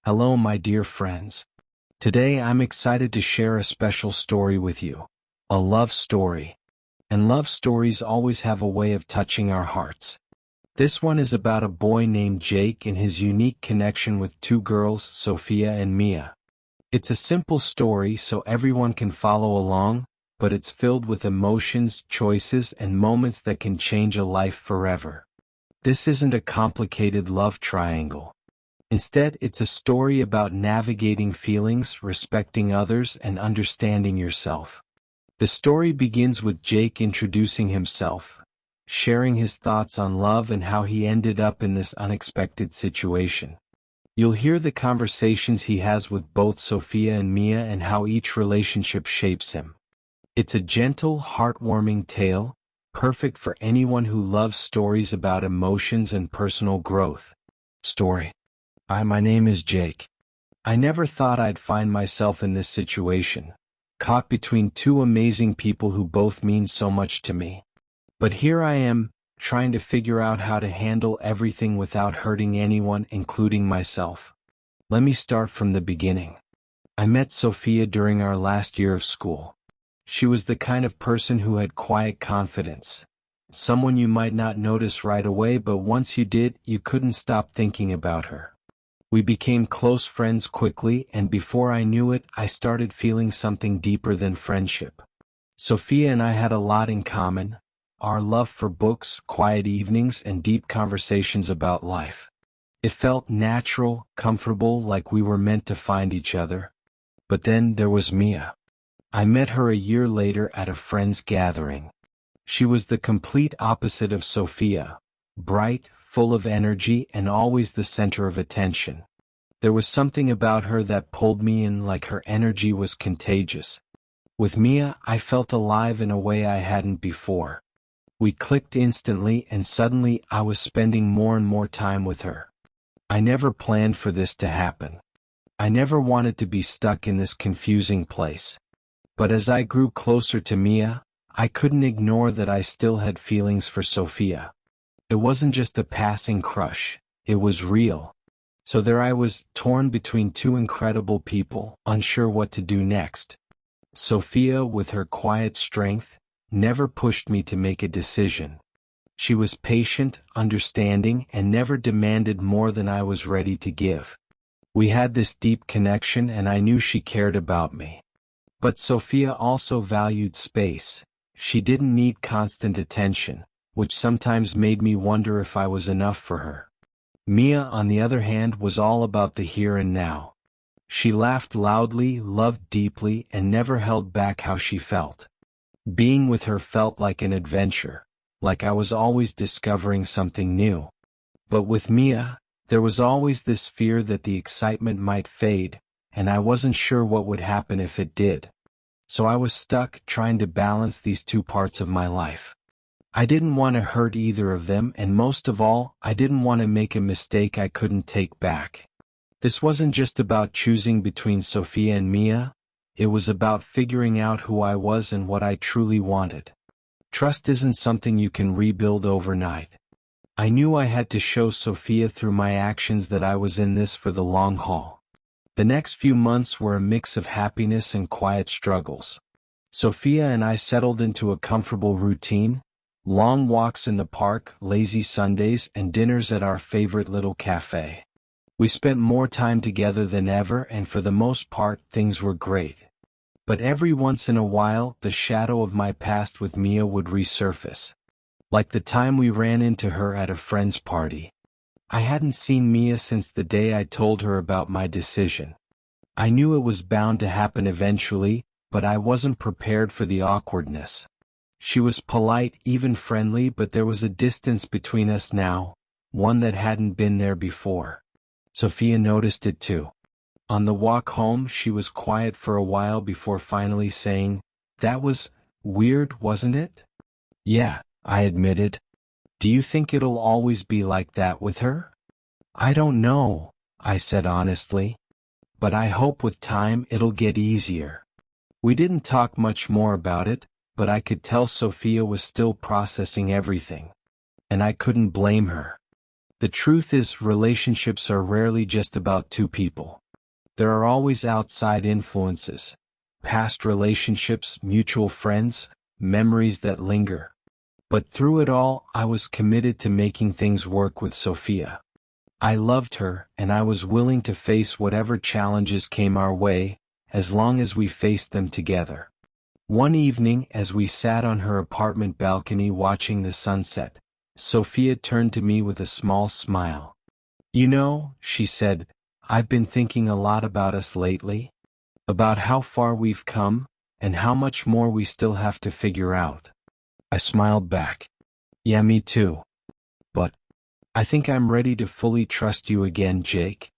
Hello, my dear friends. Today I'm excited to share a special story with you. A love story. And love stories always have a way of touching our hearts. This one is about a boy named Jake and his unique connection with two girls, Sophia and Mia. It's a simple story so everyone can follow along, but it's filled with emotions, choices, and moments that can change a life forever. This isn't a complicated love triangle. Instead, it's a story about navigating feelings, respecting others, and understanding yourself. The story begins with Jake introducing himself, sharing his thoughts on love and how he ended up in this unexpected situation. You'll hear the conversations he has with both Sophia and Mia and how each relationship shapes him. It's a gentle, heartwarming tale, perfect for anyone who loves stories about emotions and personal growth. Story. Hi, my name is Jake. I never thought I'd find myself in this situation, caught between two amazing people who both mean so much to me. But here I am, trying to figure out how to handle everything without hurting anyone, including myself. Let me start from the beginning. I met Sophia during our last year of school. She was the kind of person who had quiet confidence. Someone you might not notice right away, but once you did, you couldn't stop thinking about her. We became close friends quickly, and before I knew it, I started feeling something deeper than friendship. Sophia and I had a lot in common: our love for books, quiet evenings, and deep conversations about life. It felt natural, comfortable, like we were meant to find each other. But then there was Mia. I met her a year later at a friend's gathering. She was the complete opposite of Sophia: bright, full of energy, and always the center of attention. There was something about her that pulled me in, like her energy was contagious. With Mia, I felt alive in a way I hadn't before. We clicked instantly, and suddenly I was spending more and more time with her. I never planned for this to happen. I never wanted to be stuck in this confusing place. But as I grew closer to Mia, I couldn't ignore that I still had feelings for Sophia. It wasn't just a passing crush, it was real. So there I was, torn between two incredible people, unsure what to do next. Sophia, with her quiet strength, never pushed me to make a decision. She was patient, understanding, and never demanded more than I was ready to give. We had this deep connection, and I knew she cared about me. But Sophia also valued space. She didn't need constant attention, which sometimes made me wonder if I was enough for her. Mia, on the other hand, was all about the here and now. She laughed loudly, loved deeply, and never held back how she felt. Being with her felt like an adventure, like I was always discovering something new. But with Mia, there was always this fear that the excitement might fade, and I wasn't sure what would happen if it did. So I was stuck, trying to balance these two parts of my life. I didn't want to hurt either of them, and most of all, I didn't want to make a mistake I couldn't take back. This wasn't just about choosing between Sophia and Mia, it was about figuring out who I was and what I truly wanted. Trust isn't something you can rebuild overnight. I knew I had to show Sophia through my actions that I was in this for the long haul. The next few months were a mix of happiness and quiet struggles. Sophia and I settled into a comfortable routine: long walks in the park, lazy Sundays, and dinners at our favorite little cafe. We spent more time together than ever, and for the most part, things were great. But every once in a while, the shadow of my past with Mia would resurface. Like the time we ran into her at a friend's party. I hadn't seen Mia since the day I told her about my decision. I knew it was bound to happen eventually, but I wasn't prepared for the awkwardness. She was polite, even friendly, but there was a distance between us now, one that hadn't been there before. Sophia noticed it too. On the walk home, she was quiet for a while before finally saying, "That was weird, wasn't it?" "Yeah," I admitted. "Do you think it'll always be like that with her?" "I don't know," I said honestly. "But I hope with time it'll get easier." We didn't talk much more about it, but I could tell Sophia was still processing everything. And I couldn't blame her. The truth is, relationships are rarely just about two people. There are always outside influences, past relationships, mutual friends, memories that linger. But through it all, I was committed to making things work with Sophia. I loved her, and I was willing to face whatever challenges came our way, as long as we faced them together. One evening, as we sat on her apartment balcony watching the sunset, Sophia turned to me with a small smile. "You know," she said, "I've been thinking a lot about us lately. About how far we've come, and how much more we still have to figure out." I smiled back. "Yeah, me too. But I think I'm ready to fully trust you again, Jake.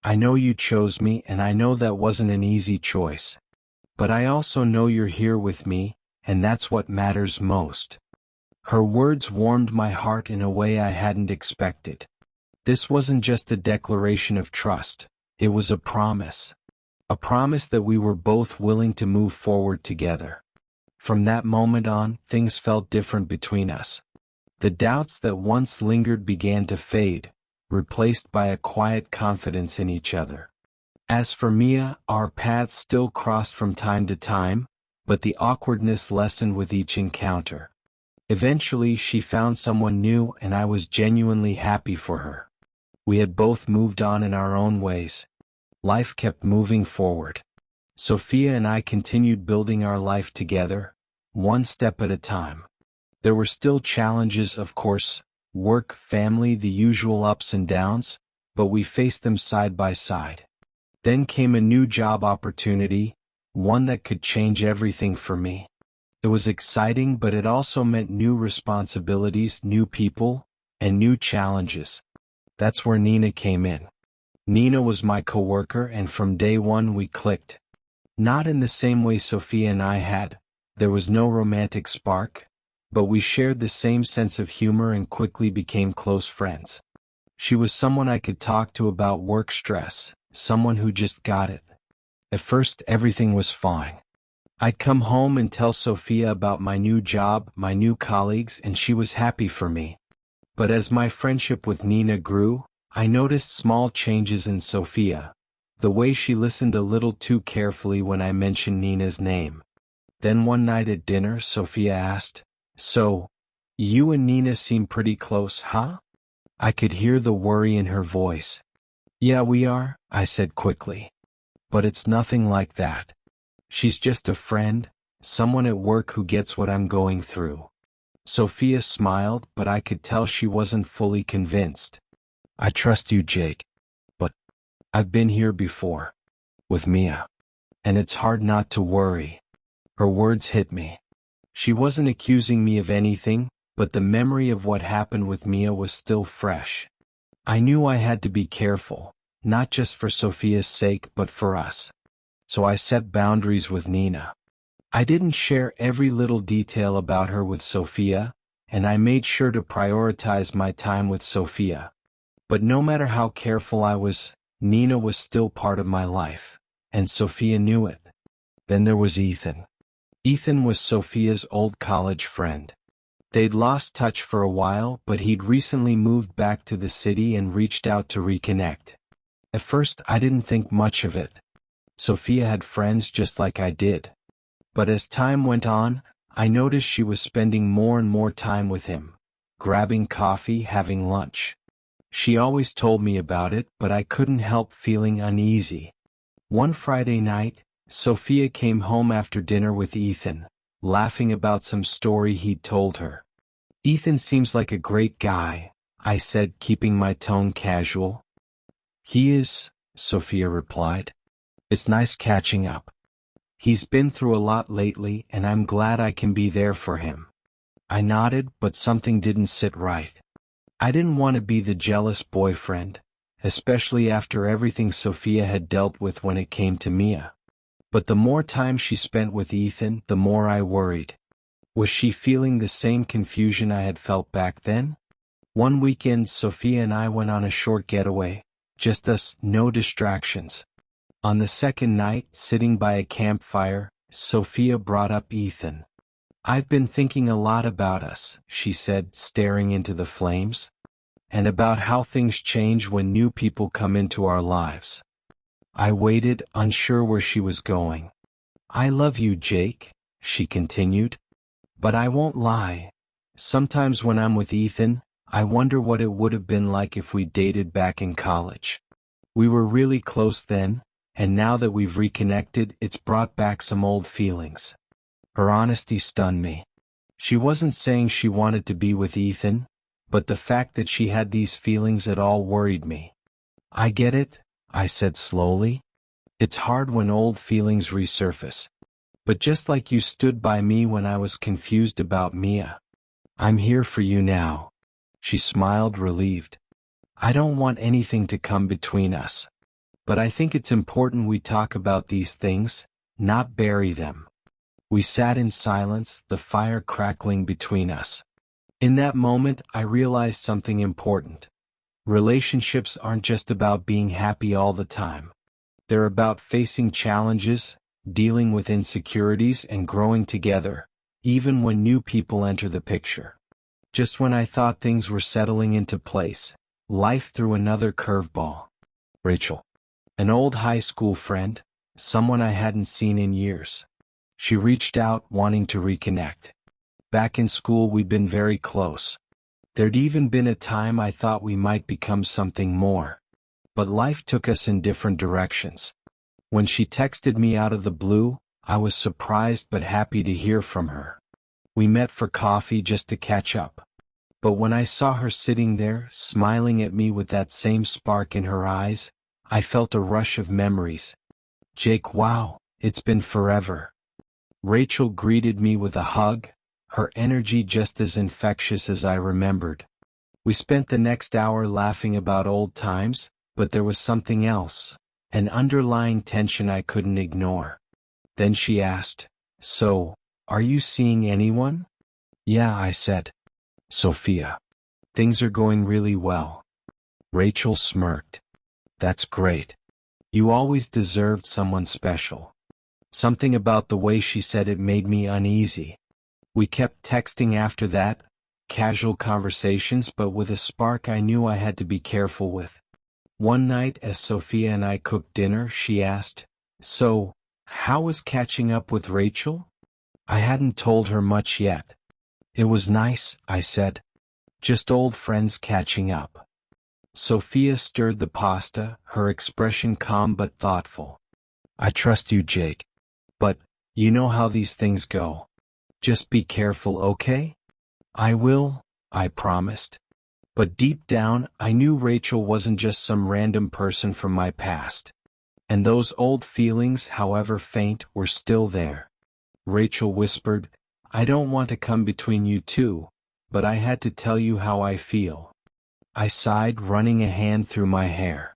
I know you chose me, and I know that wasn't an easy choice. But I also know you're here with me, and that's what matters most." Her words warmed my heart in a way I hadn't expected. This wasn't just a declaration of trust, it was a promise. A promise that we were both willing to move forward together. From that moment on, things felt different between us. The doubts that once lingered began to fade, replaced by a quiet confidence in each other. As for Mia, our paths still crossed from time to time, but the awkwardness lessened with each encounter. Eventually, she found someone new, and I was genuinely happy for her. We had both moved on in our own ways. Life kept moving forward. Sophia and I continued building our life together, one step at a time. There were still challenges, of course, work, family, the usual ups and downs, but we faced them side by side. Then came a new job opportunity, one that could change everything for me. It was exciting, but it also meant new responsibilities, new people, and new challenges. That's where Nina came in. Nina was my coworker, and from day one we clicked. Not in the same way Sophia and I had. There was no romantic spark, but we shared the same sense of humor and quickly became close friends. She was someone I could talk to about work stress, someone who just got it. At first, everything was fine. I'd come home and tell Sophia about my new job, my new colleagues, and she was happy for me. But as my friendship with Nina grew, I noticed small changes in Sophia. The way she listened a little too carefully when I mentioned Nina's name. Then one night at dinner, Sophia asked, "So, you and Nina seem pretty close, huh?" I could hear the worry in her voice. "Yeah, we are," I said quickly. "But it's nothing like that. She's just a friend, someone at work who gets what I'm going through." Sophia smiled, but I could tell she wasn't fully convinced. "I trust you, Jake. But I've been here before. With Mia. And it's hard not to worry." Her words hit me. She wasn't accusing me of anything, but the memory of what happened with Mia was still fresh. I knew I had to be careful, not just for Sophia's sake but for us. So I set boundaries with Nina. I didn't share every little detail about her with Sophia, and I made sure to prioritize my time with Sophia. But no matter how careful I was, Nina was still part of my life, and Sophia knew it. Then there was Ethan. Ethan was Sophia's old college friend. They'd lost touch for a while, but he'd recently moved back to the city and reached out to reconnect. At first, I didn't think much of it. Sophia had friends just like I did. But as time went on, I noticed she was spending more and more time with him, grabbing coffee, having lunch. She always told me about it, but I couldn't help feeling uneasy. One Friday night, Sophia came home after dinner with Ethan, laughing about some story he'd told her. "Ethan seems like a great guy," I said, keeping my tone casual. "He is," Sophia replied. "It's nice catching up. He's been through a lot lately, and I'm glad I can be there for him." I nodded, but something didn't sit right. I didn't want to be the jealous boyfriend, especially after everything Sophia had dealt with when it came to Mia. But the more time she spent with Ethan, the more I worried. Was she feeling the same confusion I had felt back then? One weekend, Sophia and I went on a short getaway, just us, no distractions. On the second night, sitting by a campfire, Sophia brought up Ethan. "I've been thinking a lot about us," she said, staring into the flames. and about how things change when new people come into our lives. I waited, unsure where she was going. "I love you, Jake," she continued. "But I won't lie. Sometimes when I'm with Ethan, I wonder what it would have been like if we dated back in college. We were really close then, and now that we've reconnected, it's brought back some old feelings." Her honesty stunned me. She wasn't saying she wanted to be with Ethan, but the fact that she had these feelings at all worried me. "I get it," I said slowly. "It's hard when old feelings resurface. But just like you stood by me when I was confused about Mia, I'm here for you now." She smiled, relieved. "I don't want anything to come between us. But I think it's important we talk about these things, not bury them." We sat in silence, the fire crackling between us. In that moment, I realized something important. Relationships aren't just about being happy all the time. They're about facing challenges, dealing with insecurities, and growing together, even when new people enter the picture. Just when I thought things were settling into place, life threw another curveball. Rachel, an old high school friend, someone I hadn't seen in years. She reached out, wanting to reconnect. Back in school, we'd been very close. There'd even been a time I thought we might become something more. But life took us in different directions. When she texted me out of the blue, I was surprised but happy to hear from her. We met for coffee just to catch up. But when I saw her sitting there, smiling at me with that same spark in her eyes, I felt a rush of memories. "Jake, wow, it's been forever." Rachel greeted me with a hug, her energy just as infectious as I remembered. We spent the next hour laughing about old times, but there was something else, an underlying tension I couldn't ignore. Then she asked, "So, are you seeing anyone?" "Yeah," I said. "Sophia. Things are going really well." Rachel smirked. "That's great. You always deserved someone special." Something about the way she said it made me uneasy. We kept texting after that, casual conversations but with a spark I knew I had to be careful with. One night as Sophia and I cooked dinner, she asked, "So, how was catching up with Rachel?" I hadn't told her much yet. "It was nice," I said. "Just old friends catching up." Sophia stirred the pasta, her expression calm but thoughtful. "I trust you, Jake. But, you know how these things go. Just be careful, okay?" "I will," I promised. But deep down, I knew Rachel wasn't just some random person from my past. And those old feelings, however faint, were still there. Rachel whispered, "I don't want to come between you two, but I had to tell you how I feel." I sighed, running a hand through my hair.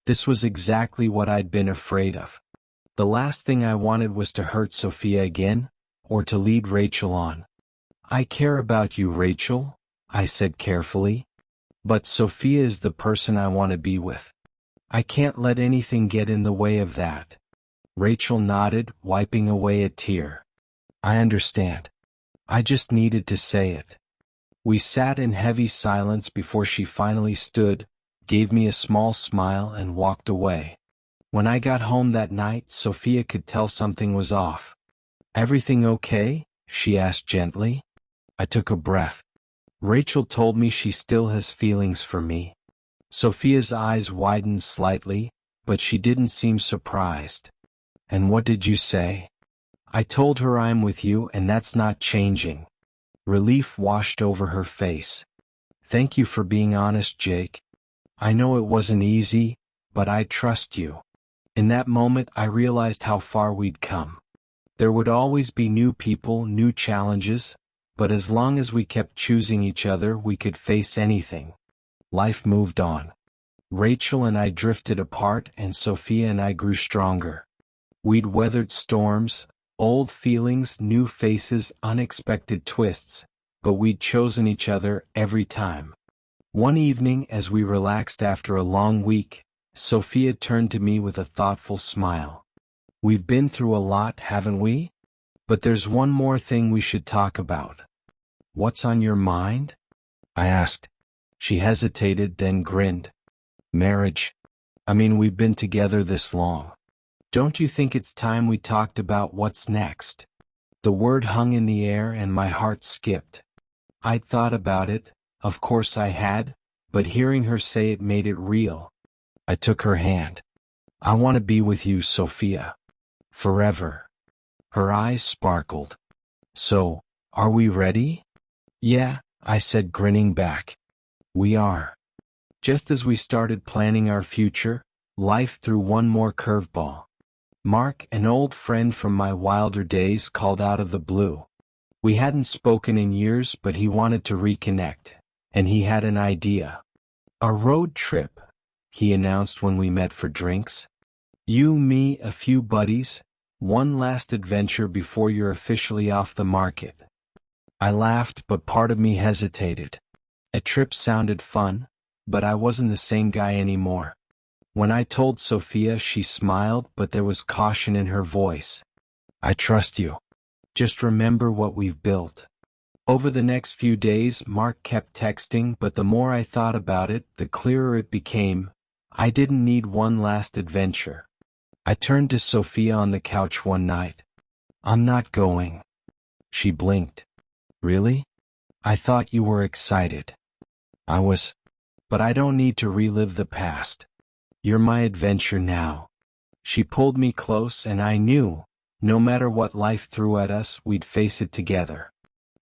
This was exactly what I'd been afraid of. The last thing I wanted was to hurt Sophia again, or to lead Rachel on. "I care about you, Rachel," I said carefully. "But Sophia is the person I want to be with. I can't let anything get in the way of that." Rachel nodded, wiping away a tear. "I understand. I just needed to say it." We sat in heavy silence before she finally stood, gave me a small smile, and walked away. When I got home that night, Sophia could tell something was off. "Everything okay?" she asked gently. I took a breath. Rachel told me she still has feelings for me. Sophia's eyes widened slightly, but she didn't seem surprised. "And what did you say?" "I told her I'm with you and that's not changing." Relief washed over her face. "Thank you for being honest, Jake. I know it wasn't easy, but I trust you." In that moment, I realized how far we'd come. There would always be new people, new challenges, but as long as we kept choosing each other, we could face anything. Life moved on. Rachel and I drifted apart, and Sophia and I grew stronger. We'd weathered storms, old feelings, new faces, unexpected twists, but we'd chosen each other every time. One evening, as we relaxed after a long week, Sophia turned to me with a thoughtful smile. "We've been through a lot, haven't we? But there's one more thing we should talk about." "What's on your mind?" I asked. She hesitated, then grinned. Marriage? I mean, we've been together this long. Don't you think it's time we talked about what's next? The word hung in the air and my heart skipped. I'd thought about it, of course I had, but hearing her say it made it real. I took her hand. I want to be with you, Sophia. Forever. Her eyes sparkled. So, are we ready? Yeah, I said, grinning back. We are. Just as we started planning our future, life threw one more curveball. Mark, an old friend from my wilder days, called out of the blue. We hadn't spoken in years, but he wanted to reconnect, and he had an idea. A road trip, he announced when we met for drinks. You, me, a few buddies, one last adventure before you're officially off the market. I laughed, but part of me hesitated. A trip sounded fun, but I wasn't the same guy anymore. When I told Sophia, she smiled, but there was caution in her voice. I trust you. Just remember what we've built. Over the next few days, Mark kept texting, but the more I thought about it, the clearer it became. I didn't need one last adventure. I turned to Sophia on the couch one night. I'm not going. She blinked. Really? I thought you were excited. I was. But I don't need to relive the past. You're my adventure now. She pulled me close, and I knew, no matter what life threw at us, we'd face it together.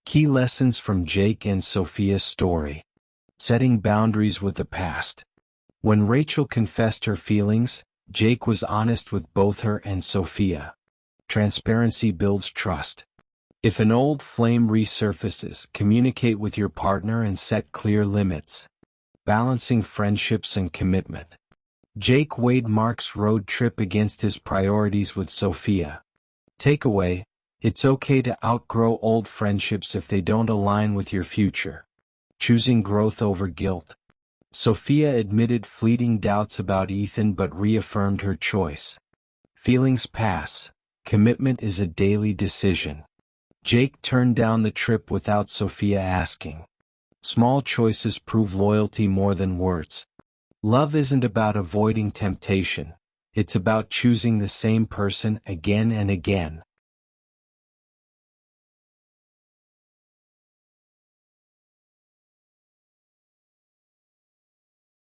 Key lessons from Jake and Sophia's story. Setting boundaries with the past. When Rachel confessed her feelings, Jake was honest with both her and Sophia. Transparency builds trust. If an old flame resurfaces, communicate with your partner and set clear limits. Balancing friendships and commitment. Jake weighed Mark's road trip against his priorities with Sophia. Takeaway: it's okay to outgrow old friendships if they don't align with your future. Choosing growth over guilt. Sophia admitted fleeting doubts about Ethan but reaffirmed her choice. Feelings pass. Commitment is a daily decision. Jake turned down the trip without Sophia asking. Small choices prove loyalty more than words. Love isn't about avoiding temptation. It's about choosing the same person again and again.